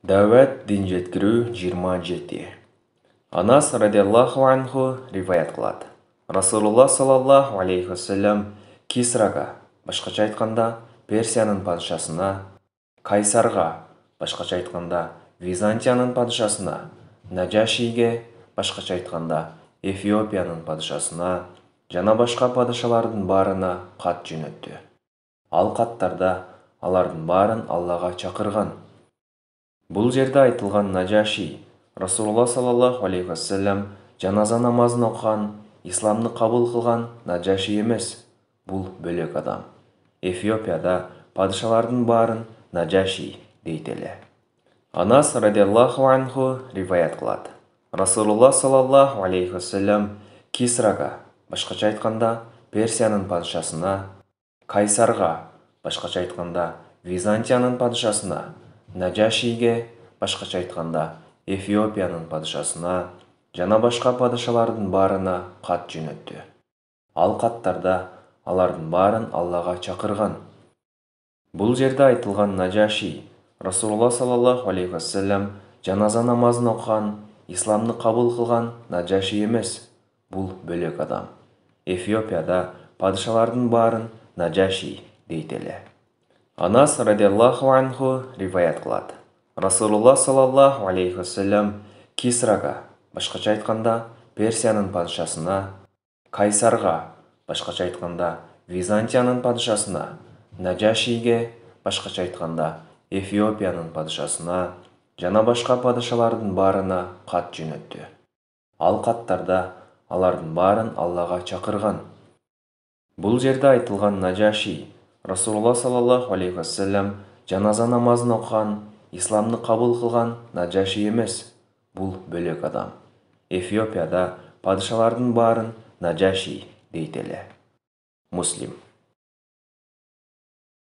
Дәуәт дин жеткирүү 27. Анас радиаллаху анху риваят кылат. Расулуллах саллаллаху алейхи вассалам Кисрага, башкача айтканда Персиянын падышасына, Кайсарга, башкача айтканда Византиянын падышасына, Наджашиге, башкача айтканда Эфиопиянын падышасына жана башка падышалардын баарына кат жөнөттү. Ал каттарда алардын баарын Аллага чакырган. Бұл жерде айтылған Наджаши, Расулуллах саллаллаху алейхи вассалам жаназа намазын оқыған, исламны қабыл қылған Наджаши емес, бұл бөлек адам. Эфиопияда падышалардың барын Наджаши дейтелі. Анас радиаллаху анху риваят қылады. Расулуллах саллаллаху алейхи вассалам Кисрага, башкача айтканда Персиянын падышасына, Кайсарга, башкача айтканда Византиянын падышасына, Наджашиге, башкача айтканда Эфиопиянын падышасына жана башка падышалардын баарына кат жөнөттү. Ал каттарда алардын баарын Аллага чакырган. Бул жерде айтылган Наджаши, Расулуллах саллаллаху алейхи вассалам жаназа намазын окуган, исламны кабыл кылган Наджаши эмес, бул бөлек адам. Эфиопияда падышалардын баарын Наджаши дейтелі. Анас радиаллаху анху риваят кылат. Расулуллах саллаллаху алейхи вассалам Кисрага, башкача айтканда Персиянын падышасына, Кайсарга, башкача айтканда Византиянын падышасына, Наджашиге, башкача айтканда Эфиопиянын падышасына жана башка падышалардын баарына кат жөнөттү. Ал каттарда алардын баарын Аллага чакырган. Бул жерде айтылган Наджаши, Расулуллах саллаллаху алейхи вассалам жаназа намазын окуган, исламны кабыл кылган Наджаши эмес, бул бөлек адам. Эфиопияда падышалардын баарын Наджаши дейтелі. Муслим.